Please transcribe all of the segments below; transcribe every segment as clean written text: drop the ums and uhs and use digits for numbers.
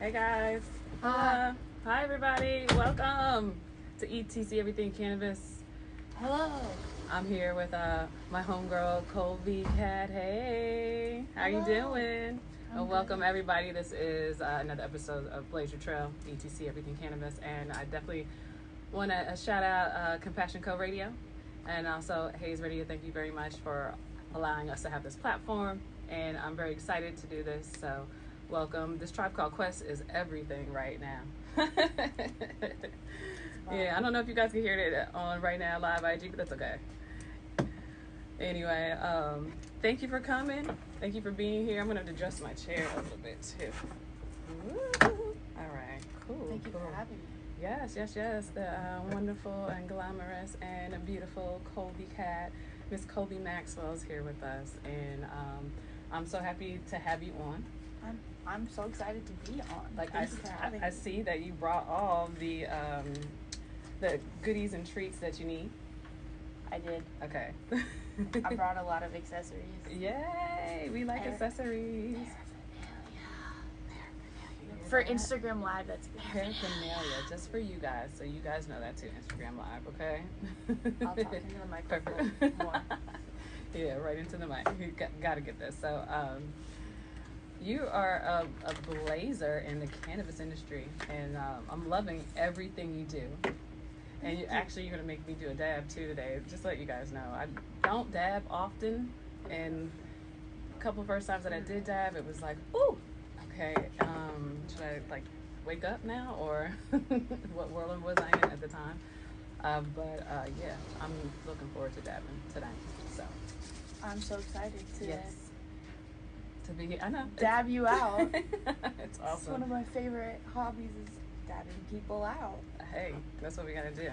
Hey guys. Hi. Hi everybody. Welcome to ETC Everything Cannabis. Hello. I'm here with my homegirl Colbi Cat. Hey. How you Hello. doing? I'm welcome good. everybody. This is another episode of Blaze Your Trail, ETC Everything Cannabis, and I definitely want to shout out Compassion Co Radio and also Hayes Radio. Thank you very much for allowing us to have this platform, and I'm very excited to do this. So welcome. This Tribe Called Quest is everything right now. Yeah, I don't know if you guys can hear it on right now live IG, but that's okay. Anyway, thank you for coming. Thank you for being here. I'm gonna have to adjust my chair a little bit too. Woo. All right, cool. Thank you for having me. Yes. The wonderful and glamorous and beautiful Colbi Cat, Miss Colbi Maxwell is here with us, and I'm so happy to have you on. I'm so excited to be on. Like Thank you for having I me. see that you brought all the goodies and treats that you need. I did. Okay. I brought a lot of accessories. Yay! We like accessories. For Instagram Live, that's Paraphernalia, just for you guys, so you guys know that too. Instagram Live, okay? I'll talk into the microphone Perfect. more. Yeah, right into the mic. You got to get this. So, you are a blazer in the cannabis industry, and I'm loving everything you do. And you're going to make me do a dab too today. Just to let you guys know, I don't dab often, and a couple of first times that I did dab, it was like, ooh, okay, should I like wake up now, or what world was I in at the time? But yeah, I'm looking forward to dabbing tonight. So I'm so excited to be here. I know. Dab you out. It's awesome. It's one of my favorite hobbies is dabbing people out. Hey, that's what we gotta do.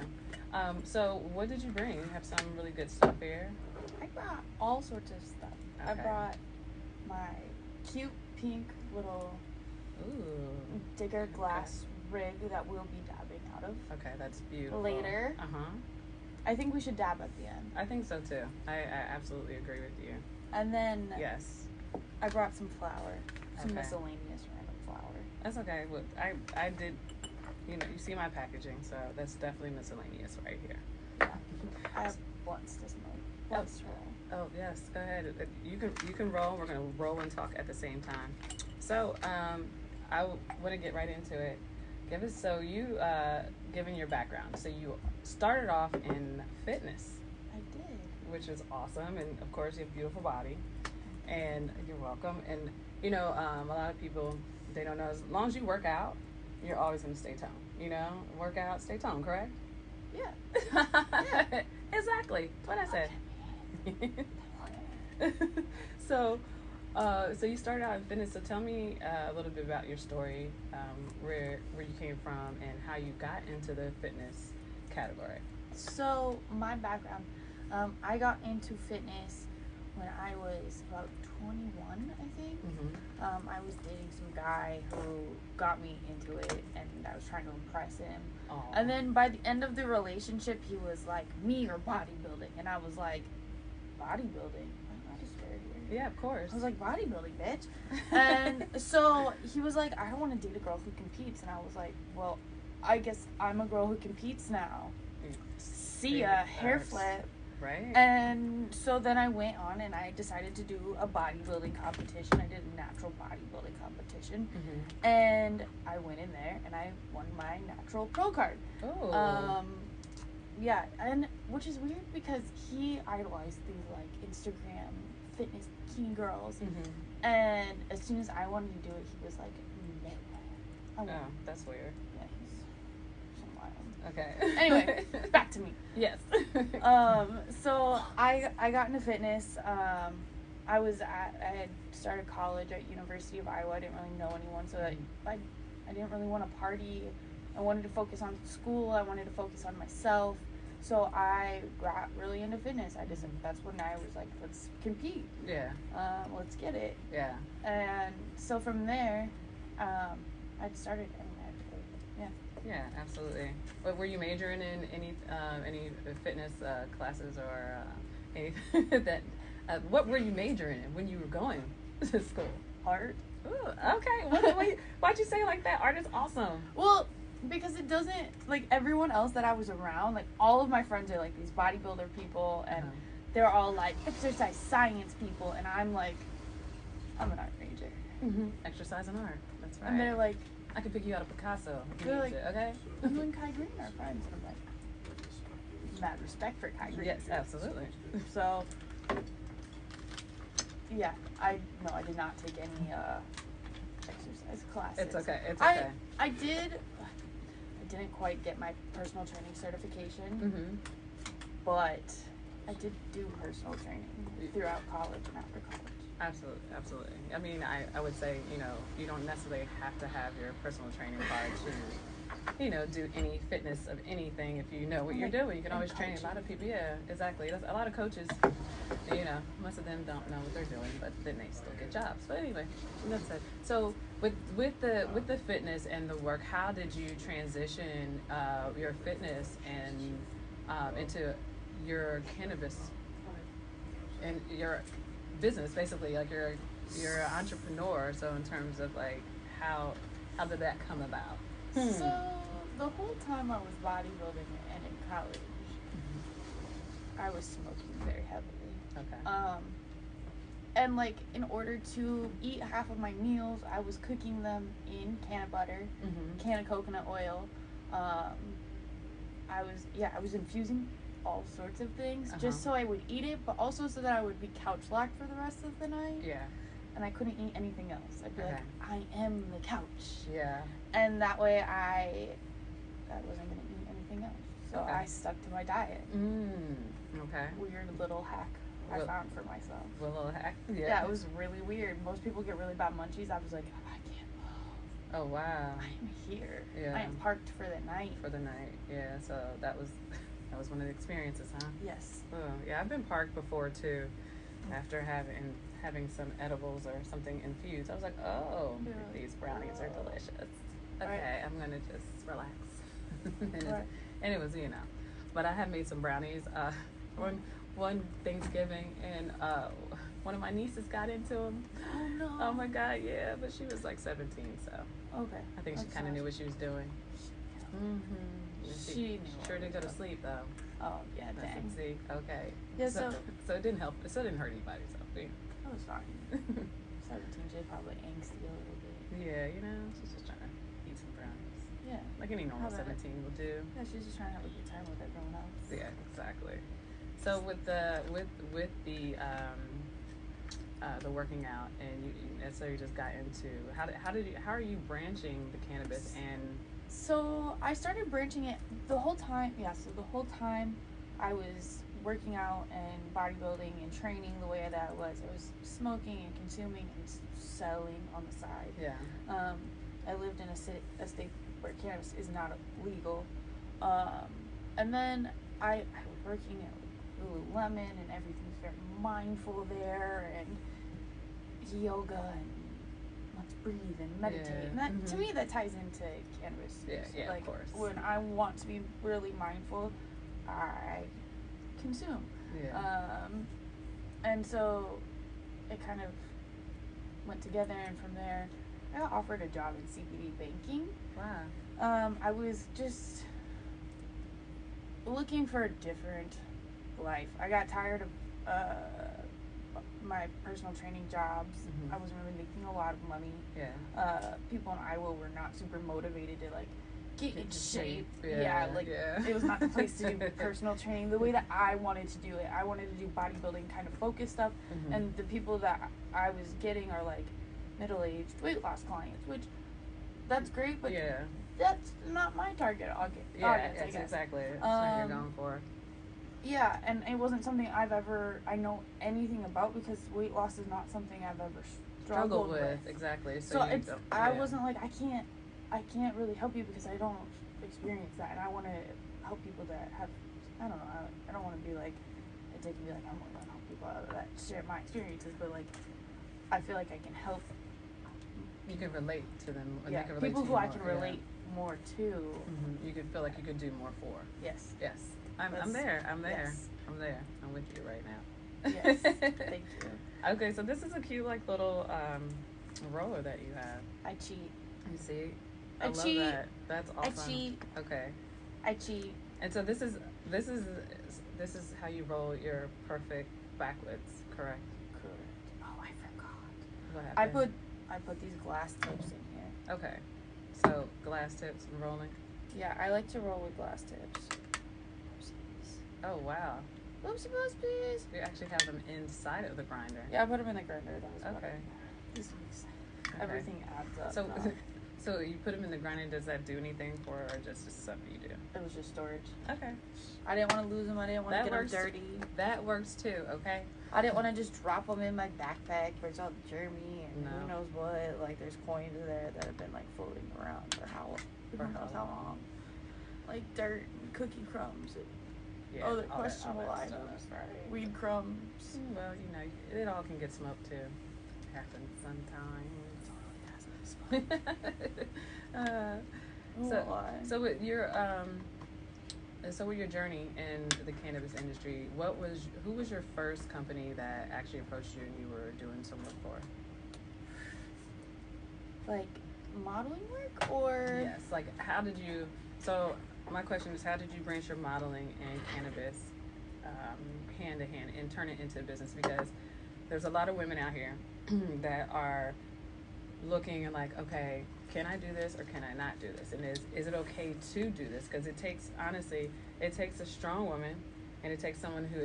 So what did you bring? You have some really good stuff here. I brought all sorts of stuff. Okay. I brought my cute pink little digger glass rig that we'll be dabbing out of. Okay, that's beautiful. Later. I think we should dab at the end. I think so too. I absolutely agree with you. And then yes, I brought some flour, some Okay. miscellaneous random flour. That's okay. Well, I did. You know, you see my packaging, so that's definitely miscellaneous right here. Yeah. I have blunts to smoke. Blunts to roll. Oh yes, go ahead. You can roll. We're gonna roll and talk at the same time. So I want to get right into it. Given your background, so you started off in fitness. I did. Which is awesome, and of course you have a beautiful body, and you're welcome. And you know, a lot of people, they don't know, as long as you work out, you're always going to stay toned. You know, work out, stay toned, correct? Yeah. Yeah. Exactly what I said. So you started out in fitness. So tell me a little bit about your story, where you came from, and how you got into the fitness category. So my background, I got into fitness when I was about 21, I think. I was dating some guy who got me into it, and I was trying to impress him. Aww. And then by the end of the relationship, he was like, me or bodybuilding? And I was like, bodybuilding? I just swear here. Yeah, of course. I was like, bodybuilding, bitch. And so he was like, I don't want to date a girl who competes. And I was like, well, I guess I'm a girl who competes now. See ya, hair flip. Right. And so then I went on and I decided to do a bodybuilding competition. I did a natural bodybuilding competition. And I went in there and I won my natural pro card. Oh. Yeah, and which is weird because he idolized these like Instagram fitness bikini girls. And as soon as I wanted to do it, he was like, no. Oh, that's weird. Yeah, he's some wild. Okay. Anyway, back to me. Yes. So I got into fitness. I had started college at University of Iowa. I didn't really know anyone, so I didn't really want to party. I wanted to focus on school. I wanted to focus on myself. So I got really into fitness. That's when I was like, let's compete. Yeah. Let's get it. Yeah. And so from there, I started. Yeah, absolutely. But were you majoring in any fitness classes or anything that? What were you majoring in when you were going to school? Art. Ooh, okay. Why'd you say it like that? Art is awesome. Well, because it doesn't, like, everyone else that I was around, like, all of my friends are, like, these bodybuilder people, and they're all, like, exercise science people, and I'm, like, I'm an art major. Mm-hmm. Exercise and art. That's right. And they're, like... I can pick you out a Picasso. They're, like, okay? you and Kai Green are friends. And I'm, like, mad respect for Kai Green. Yes, absolutely. So, yeah, I did not take any, exercise classes. It's okay. It's okay. I didn't quite get my personal training certification, but I did do personal training throughout college and after college. Absolutely. I mean, I would say, you don't necessarily have to have your personal training card to, do any fitness of anything if you know what you're doing. You can always train. A lot of people, yeah, exactly. A lot of coaches, most of them don't know what they're doing, but then they still get jobs. But anyway, that's it. So with the fitness and the work, how did you transition your fitness and into your cannabis and your business, basically? Like you're an entrepreneur, so in terms of like how did that come about? So the whole time I was bodybuilding and in college, I was smoking very heavily. Okay. And like in order to eat half of my meals, I was cooking them in can of butter, can of coconut oil. I was infusing all sorts of things just so I would eat it, but also so that I would be couch locked for the rest of the night. Yeah. And I couldn't eat anything else. I'd be like, I am the couch. Yeah. And that way I wasn't going to eat anything else. So I stuck to my diet. Okay. Weird little hack I found for myself. A little hack? Yeah, it was really weird. Most people get really bad munchies. I was like, I can't move. Oh, wow. I'm here. Yeah. I am parked for the night. Yeah. So that was one of the experiences, huh? Yes. Oh, yeah, I've been parked before too. After having some edibles or something infused, I was like, oh, these brownies are delicious. Okay, I'm gonna just relax. And it was, but I had made some brownies one Thanksgiving, and one of my nieces got into them. Oh no! Oh my God, yeah, but she was like 17, so okay. I think she kind of knew what she was doing. She sure did go to sleep though. Oh yeah, dang. See, okay. Yeah, so it didn't help. So it didn't hurt anybody. So that was fine. 17, she's probably angsty a little bit. Yeah, she's just trying to eat some brownies. Yeah, like any normal 17 will do. Yeah, she's just trying to have a good time with everyone else. Yeah, exactly. So with the working out, and so you just got into how are you branching the cannabis and? So I started branching it the whole time. Yeah, so the whole time I was working out and bodybuilding and training the way that I was smoking and consuming and selling on the side. Yeah. I lived in a state where cannabis is not legal. And then I was working at Lululemon, and everything's very mindful there, and yoga, and let's breathe and meditate. Yeah. And that, to me, that ties into cannabis. Yeah, like, of course. When I want to be really mindful, I consume. Yeah. And so it kind of went together, and from there, I got offered a job in CBD banking. Wow. I was just looking for a different life. I got tired of my personal training jobs. I wasn't really making a lot of money. Yeah. People in Iowa were not super motivated to like get in shape. Yeah. It was not the place to do personal training the way that I wanted to do it. I wanted to do bodybuilding kind of focused stuff, and the people that I was getting are like middle-aged weight loss clients, which that's great, but that's not my target audience. I guess. Exactly. That's what you're going for. Yeah, and it wasn't something I know anything about, because weight loss is not something I've ever struggled with. Exactly. So I wasn't like, I can't really help you because I don't experience that, and I want to help people that have, I don't know, I don't want to be like a dick and be like, I'm going to help people that share my experiences, but like, I feel like I can help. You can relate to them. Yeah, they can relate people to who you I more, can relate more to. You could feel like you could do more for. Yes. Yes. I'm there. Yes. I'm there. I'm with you right now. Yes. Thank you. Okay, so this is a cute like little roller that you have. I cheat. You see? I love cheat. that. That's awesome. I cheat. Okay. I cheat. And so this is how you roll your perfect backwoods, correct? Correct. Oh, I forgot. What happened? I put these glass tips in here. Okay. So glass tips and rolling. Yeah, I like to roll with glass tips. Oopsies. Oh wow. Oopsie boopsies. You actually have them inside of the grinder. Yeah, I put them in the grinder. That was Okay. Okay. Everything adds up. So, now. so you put them in the grinder. Does that do anything for, or just something you do? It was just storage. Okay. I didn't want to lose them. I didn't want to get them dirty. That works too. Okay. I didn't want to just drop them in my backpack where it's all germy and No. who knows what. Like there's coins there that have been like floating around for who knows how long. Like dirt and cookie crumbs and Yeah. other all that questionable stuff, items. right. Weed crumbs. Well, it all can get smoked too. Happens sometimes. So with your with your journey in the cannabis industry, who was your first company that actually approached you and you were doing some work for? Like modeling work or? Yes. Like how did you? So my question is, how did you branch your modeling and cannabis hand to hand and turn it into a business? Because there's a lot of women out here that are looking and like, okay, can I do this or can I not do this? And is it okay to do this? Because it takes a strong woman, and it takes someone who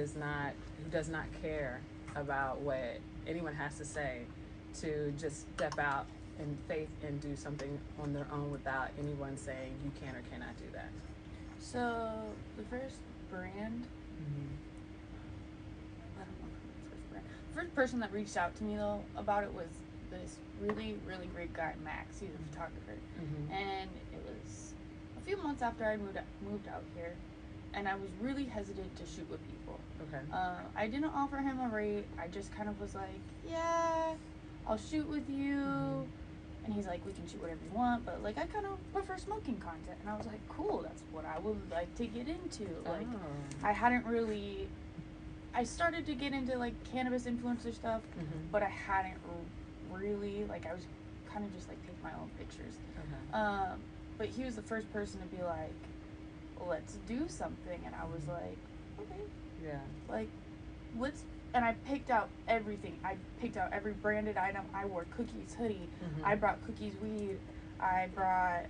does not care about what anyone has to say, to just step out in faith and do something on their own without anyone saying you can or cannot do that. So the first brand. Mm-hmm. I don't know the first brand. The first person that reached out to me though about it was this really, really great guy, Max. He's a photographer. Mm-hmm. And it was a few months after I moved out here, and I was really hesitant to shoot with people. Okay. I didn't offer him a rate. I just kind of was like, yeah, I'll shoot with you. Mm-hmm. And he's like, we can shoot whatever you want, but like I kind of prefer smoking content. And I was like, cool, that's what I would like to get into. Like I hadn't really, I started to get into like cannabis influencer stuff, Mm-hmm. but I hadn't really, like I was kind of just like taking my own pictures. Okay. But he was the first person to be like, let's do something. And I was like, okay. Yeah. Like, let's, and I picked out everything. I picked out every branded item. I wore Cookies hoodie. Mm-hmm. I brought Cookies weed. I brought,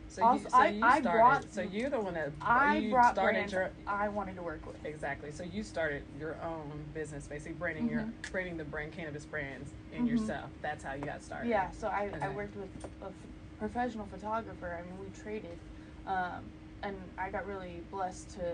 So you're the one that I brought started brands I wanted to work with. Exactly. So you started your own business, basically branding branding the brand cannabis brands in Mm-hmm. yourself. That's how you got started. Yeah. So I Okay. worked with a professional photographer. I mean, we traded, and I got really blessed to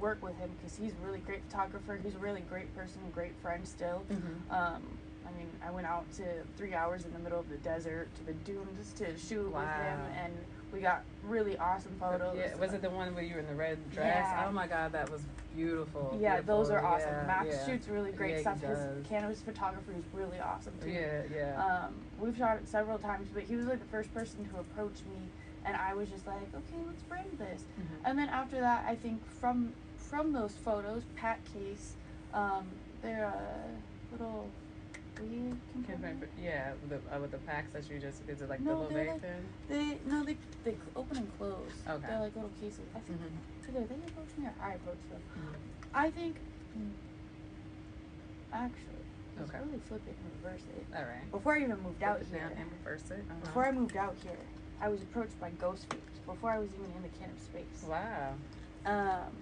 work with him because he's a really great photographer. He's a really great person, great friend still. Mm-hmm. I mean, I went out to 3 hours in the middle of the desert to the dunes to shoot with him, and we got really awesome photos. Yeah, was it the one where you were in the red dress? Yeah. Oh my God, that was beautiful. Yeah, Beautiful. those are awesome. Yeah, Max yeah. shoots really great Yeah, stuff. he His does. cannabis photography is really awesome too. Yeah. We've shot it several times, but he was like the first person to approach me, and I was just like, okay, let's brand this. Mm-hmm. And then after that, I think from those photos, Pat Case, they're a little weed company. Yeah, with the packs that you just, is it like No, the little they're vape like- thing? They open and close. Okay. They're like little cases. I think Mm-hmm. either they approached me or I approached them. Mm-hmm. I think, actually, let's Okay. really flip it and reverse it. All right. Before I even moved out Flip it here, down and reverse it. Uh-huh. before I moved out here, I was approached by Ghost Vapes before I was even in the cannabis space. Wow,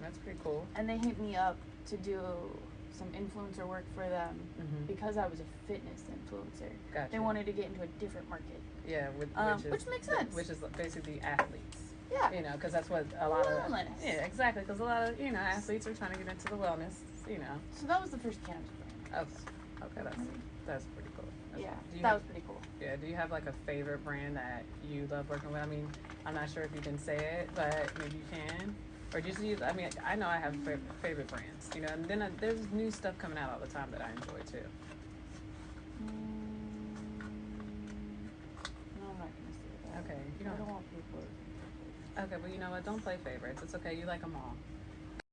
that's pretty cool. And they hit me up to do some influencer work for them Mm-hmm. because I was a fitness influencer. Gotcha. They wanted to get into a different market. Yeah, which makes sense. Which is basically athletes. Yeah. You know, because that's what a lot Wellness. of. Yeah, exactly. Because a lot of athletes are trying to get into the wellness. You know. So that was the first cannabis brand. Okay, that's pretty cool. That was pretty cool. Yeah. Do you have like a favorite brand that you love working with? I mean, I'm not sure if you can say it, but maybe you can. Or just use. I mean, I know I have favorite brands. You know, and then there's new stuff coming out all the time that I enjoy too. No, I'm not gonna say that. Okay, you I don't. don't want people. Okay, but you know what? Don't play favorites. It's okay. You like them all.